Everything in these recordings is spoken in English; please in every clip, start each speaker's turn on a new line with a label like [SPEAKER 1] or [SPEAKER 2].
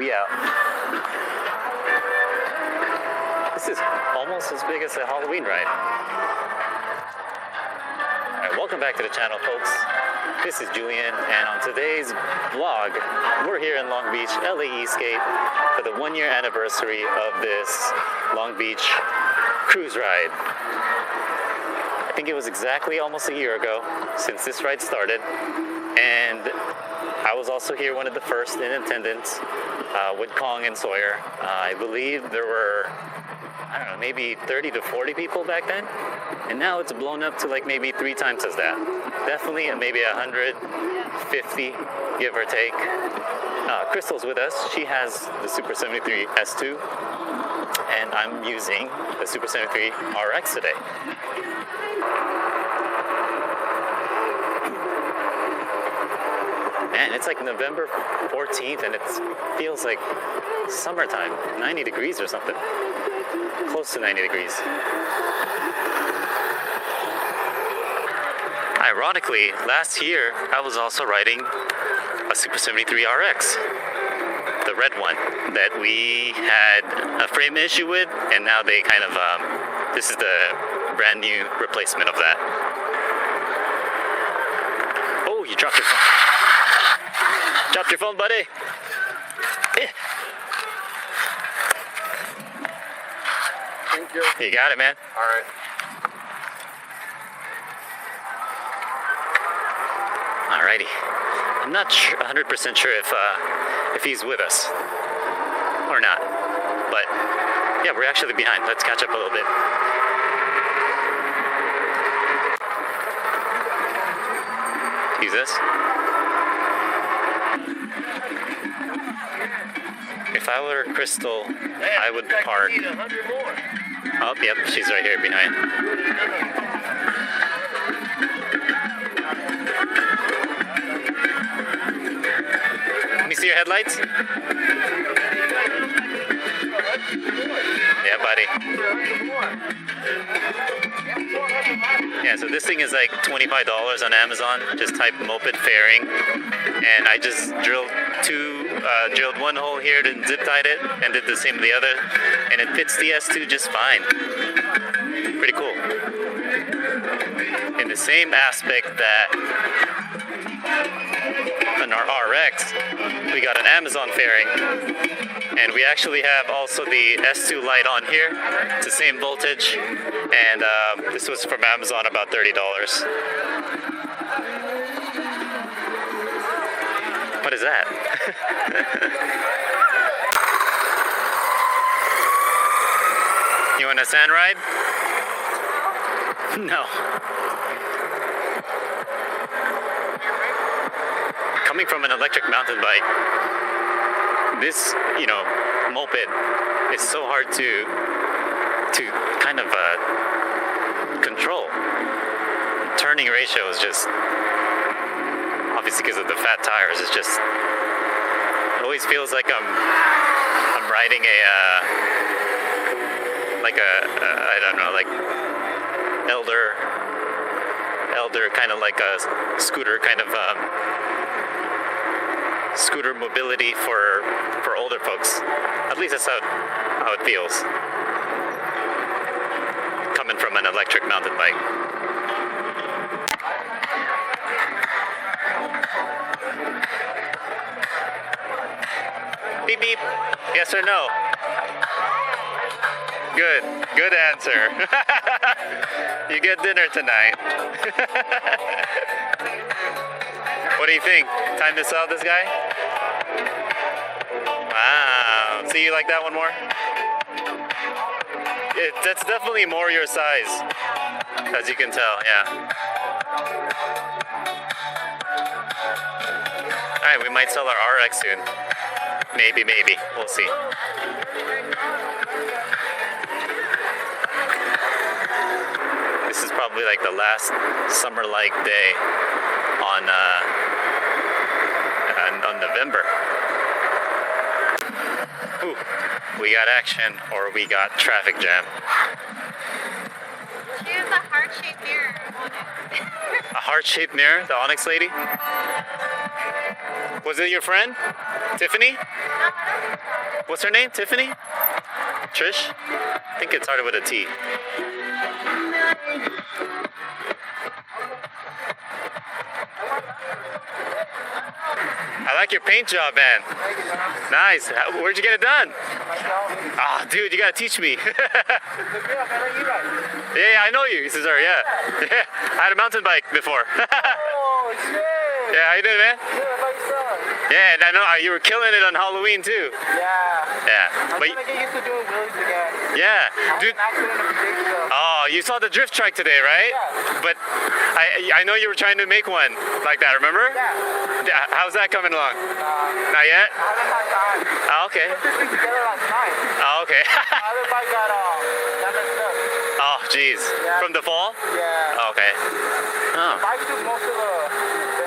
[SPEAKER 1] We out. This is almost as big as a Halloween ride. Alright, welcome back to the channel, folks. This is Julian, and on today's vlog, we're here in Long Beach, LAESK8, for the 1-year anniversary of this Long Beach cruise ride. I think it was exactly almost a year ago since this ride started, and I was also here, one of the first in attendance with Kong and Sawyer. I believe there were, I don't know, maybe 30 to 40 people back then, and now it's blown up to like maybe 3 times as that. Definitely maybe 150, give or take. Crystal's with us. She has the Super73 S2, and I'm using the Super73 RX today. Man, it's like November 14th, and it feels like summertime, 90 degrees or something. Close to 90 degrees. Ironically, last year, I was also riding a Super73 RX. The red one that we had a frame issue with, and now they kind of, this is the brand new replacement of that. Oh, you dropped your phone. Dropped your phone, buddy.
[SPEAKER 2] Thank you.
[SPEAKER 1] You got it, man.
[SPEAKER 2] All right.
[SPEAKER 1] Alrighty. I'm not 100% sure if he's with us or not, but yeah, we're actually behind. Let's catch up a little bit. Use this. If I were Crystal, I would park. Oh, yep, she's right here behind. Let me see your headlights. Yeah, buddy. Yeah, so this thing is like $25 on Amazon. Just type moped fairing, and I just drilled one hole here, then zip tied it, and did the same with the other, and it fits the S2 just fine. Pretty cool. In the same aspect that in our RX, we got an Amazon fairing, and we actually have also the S2 light on here. It's the same voltage, and this was from Amazon, about $30. What is that? You want a sand ride? No. Coming from an electric mountain bike, this, moped is so hard to kind of control. Turning ratio is just, obviously because of the fat tires, it's just, it always feels like I'm riding I don't know, like elder kind of like a scooter kind of scooter mobility for older folks. At least that's how it feels, coming from an electric mountain bike. Beep beep. Yes or no? Good answer. You get dinner tonight. What do you think? Time to sell this guy? Wow. So you like that one more? That's definitely more your size, as you can tell, yeah. Alright, we might sell our RX soon. Maybe. We'll see. This is probably like the last summer-like day on November. Ooh, we got action, or we got traffic jam.
[SPEAKER 3] She has a heart-shaped mirror.
[SPEAKER 1] A heart-shaped mirror, the Onyx lady. Was it your friend? Tiffany? What's her name? Tiffany? Trish? I think it started with a T. I like your paint job, man. Nice. Where'd you get it done? Ah, dude, you gotta teach me. Yeah, I know you, Cesar. Yeah. I had a mountain bike before.
[SPEAKER 2] Oh, shit.
[SPEAKER 1] Yeah, how you doing, man?
[SPEAKER 2] Good, how you doing?
[SPEAKER 1] Yeah, and I know you were killing it on Halloween too.
[SPEAKER 2] Yeah.
[SPEAKER 1] Yeah.
[SPEAKER 2] I'm
[SPEAKER 1] But
[SPEAKER 2] trying to get used to doing wheelies again.
[SPEAKER 1] yeah,
[SPEAKER 2] I
[SPEAKER 1] dude.
[SPEAKER 2] had an accident a few days ago.
[SPEAKER 1] Oh, you saw the drift trike today, right?
[SPEAKER 2] Yeah.
[SPEAKER 1] But I know you were trying to make one like that. Remember?
[SPEAKER 2] Yeah.
[SPEAKER 1] How's that coming along? Not yet.
[SPEAKER 2] I haven't had time.
[SPEAKER 1] Oh, okay.
[SPEAKER 2] We put this thing together last night.
[SPEAKER 1] Oh, okay.
[SPEAKER 2] My other bike got messed up.
[SPEAKER 1] Oh, jeez.
[SPEAKER 2] Yeah.
[SPEAKER 1] From the fall?
[SPEAKER 2] Yeah.
[SPEAKER 1] Oh, okay. Oh.
[SPEAKER 2] Bike took most of the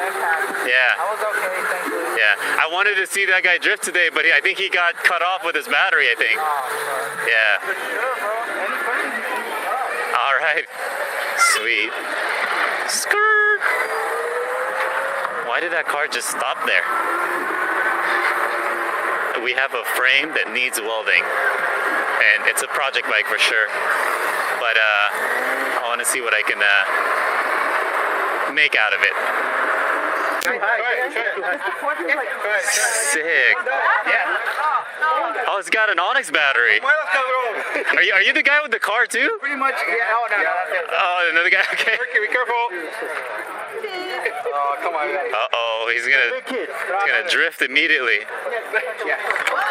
[SPEAKER 2] impact.
[SPEAKER 1] Yeah.
[SPEAKER 2] I was okay, thankfully.
[SPEAKER 1] Yeah. I wanted to see that guy drift today, but I think he got cut off with his battery, I think.
[SPEAKER 2] Oh, sure.
[SPEAKER 1] Yeah.
[SPEAKER 2] For sure, bro. Any questions you can ask.
[SPEAKER 1] All right. Sweet. Skirt. Why did that car just stop there? We have a frame that needs welding, and it's a project bike for sure. But I want to see what I can make out of it. Sick. Oh, it's got an Onyx battery. Are you the guy with the car too?
[SPEAKER 2] Pretty much, yeah. Oh, no, that's it.
[SPEAKER 1] Oh, another guy. Okay.
[SPEAKER 2] Be careful. Oh, come on.
[SPEAKER 1] Uh-oh, he's gonna drift immediately.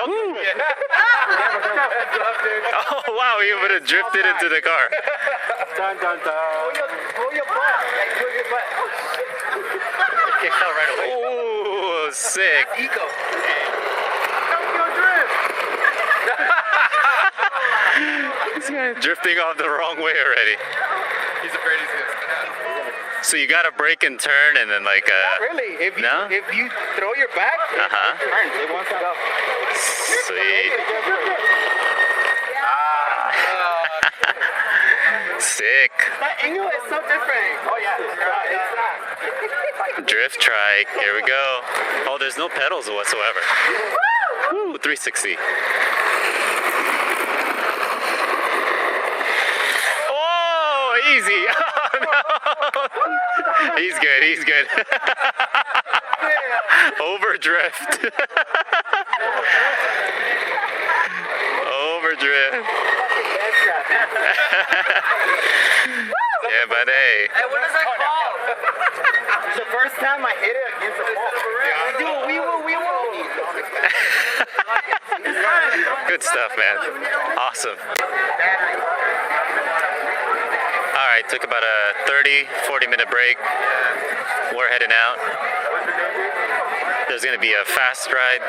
[SPEAKER 1] Ooh. Oh wow, he would have drifted into the car.
[SPEAKER 2] Dun, dun, dun. Pull your butt. Pull your butt.
[SPEAKER 1] Kicked out right away. Ooh, sick.
[SPEAKER 2] Eco. Don't drift.
[SPEAKER 1] This guy drifting off the wrong way already.
[SPEAKER 2] He's afraid he's gonna.
[SPEAKER 1] So you gotta brake and turn and then like
[SPEAKER 2] Really? If you,
[SPEAKER 1] No?
[SPEAKER 2] if you throw your back, it turns. It wants to go.
[SPEAKER 1] Sweet. Sick.
[SPEAKER 2] That angle is so different. Oh yeah, it's not.
[SPEAKER 1] Drift trike. Here we go. Oh, there's no pedals whatsoever. Woo! 360. Oh, easy. Oh, no. He's good. He's good. Overdrift. Overdrift. Yeah, but hey.
[SPEAKER 2] Hey, what does that call? It's the first time I hit it against the wall. We will.
[SPEAKER 1] Good stuff, man. Awesome. All right, took about a 40 minute break. We're heading out. There's gonna be a fast ride.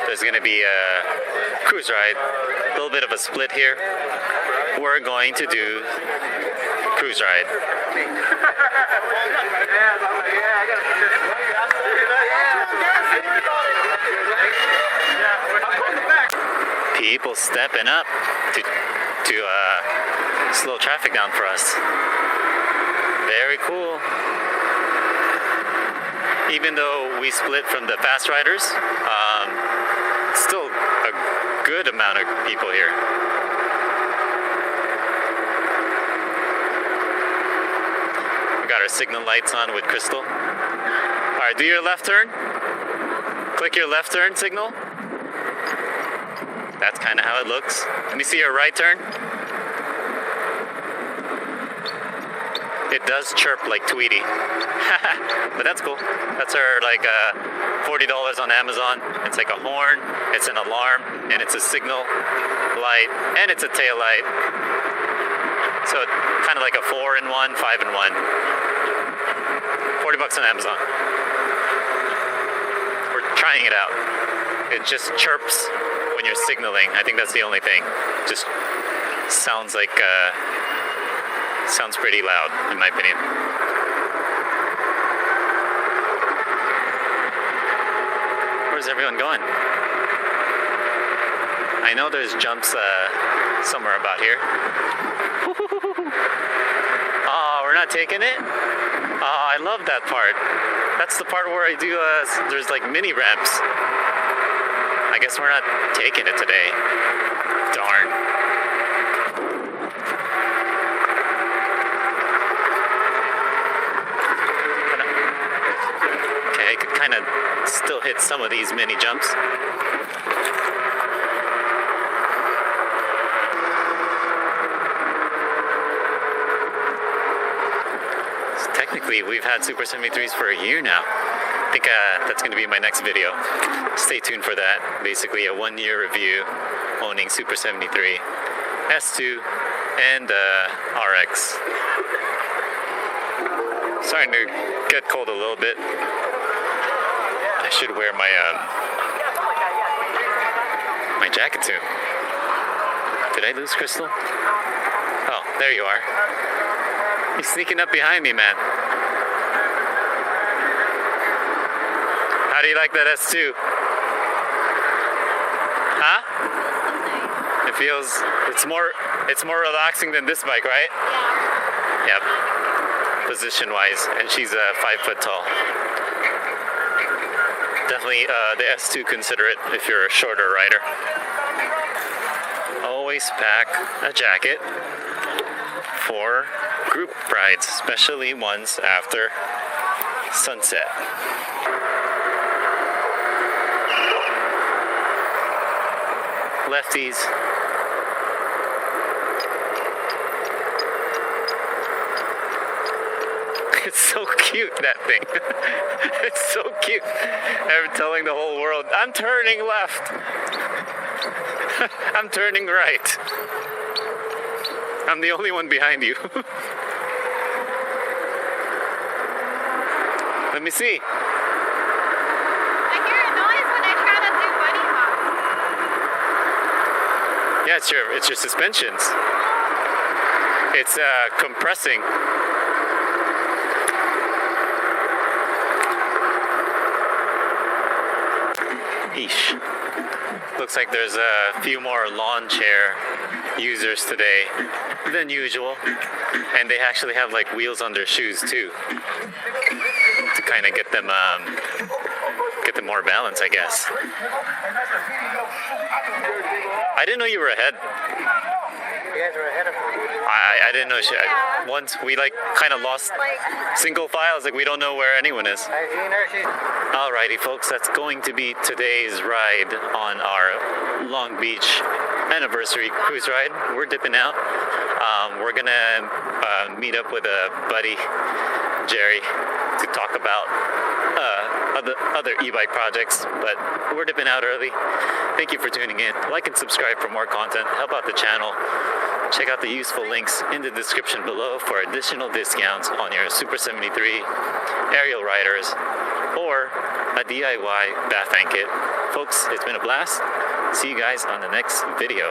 [SPEAKER 1] There's gonna be a cruise ride. A little bit of a split here. We're going to do cruise ride. People stepping up to slow traffic down for us. Very cool. Even though we split from the fast riders, still a good amount of people here. We got our signal lights on with Crystal. All right, do your left turn. Click your left turn signal. That's kind of how it looks. Let me see your right turn. It does chirp like Tweety. But that's cool. That's our like $40 on Amazon. It's like a horn, it's an alarm, and it's a signal light, and it's a tail light. So kind of like a 4-in-1, 5-in-1. $40 on Amazon. We're trying it out. It just chirps when you're signaling. I think that's the only thing. Just sounds like sounds pretty loud, in my opinion. Where's everyone going? I know there's jumps somewhere about here. Oh, we're not taking it? Oh, I love that part. That's the part where I do, there's like mini ramps. I guess we're not taking it today. Darn. Okay, I could kind of still hit some of these mini jumps. Technically, we've had Super 73s for a year now. I think that's going to be my next video. Stay tuned for that. Basically, a 1-year review owning Super 73 S2 and RX. Starting to get cold a little bit. I should wear my my jacket soon. Did I lose Crystal? Oh, there you are. He's sneaking up behind me, man. How do you like that S2? Huh? It feels, it's more relaxing than this bike, right? Yeah. Yep. Position-wise, and she's 5 foot tall. Definitely the S2 consider it if you're a shorter rider. Always pack a jacket for group rides, especially ones after sunset. Lefties. It's so cute, that thing. It's so cute. I'm telling the whole world, I'm turning left. I'm turning right. I'm the only one behind you. Let me see.
[SPEAKER 3] I hear a noise when I try to do bunny hop.
[SPEAKER 1] Yeah, it's your suspensions. It's compressing. Eesh. Looks like there's a few more lawn chair users today than usual, and they actually have like wheels on their shoes too, to kind of get them more balance, I guess. I didn't know you were ahead.
[SPEAKER 2] You guys are ahead of me.
[SPEAKER 1] I didn't know. Once we like kind of lost single files, like we don't know where anyone is. Alrighty, folks, that's going to be today's ride on our Long Beach anniversary cruise ride. We're dipping out. We're gonna meet up with a buddy, Jerry, to talk about other e-bike projects, but we're dipping out early. Thank you for tuning in. Like and subscribe for more content. Help out the channel. Check out the useful links in the description below for additional discounts on your Super 73 aerial riders or a DIY bafang kit. Folks, it's been a blast. See you guys on the next video.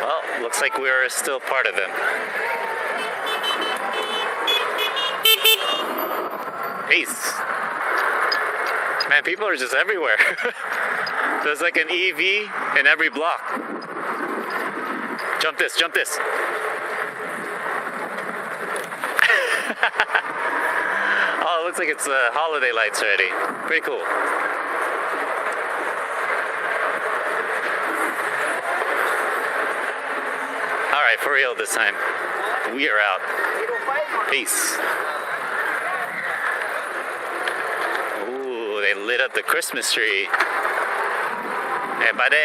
[SPEAKER 1] Well, looks like we're still part of them. Peace. Man, people are just everywhere. There's like an EV in every block. Jump this, jump this. Oh, it looks like it's holiday lights already. Pretty cool. All right, for real this time. We are out. Peace. Ooh, they lit up the Christmas tree. Hey, buddy.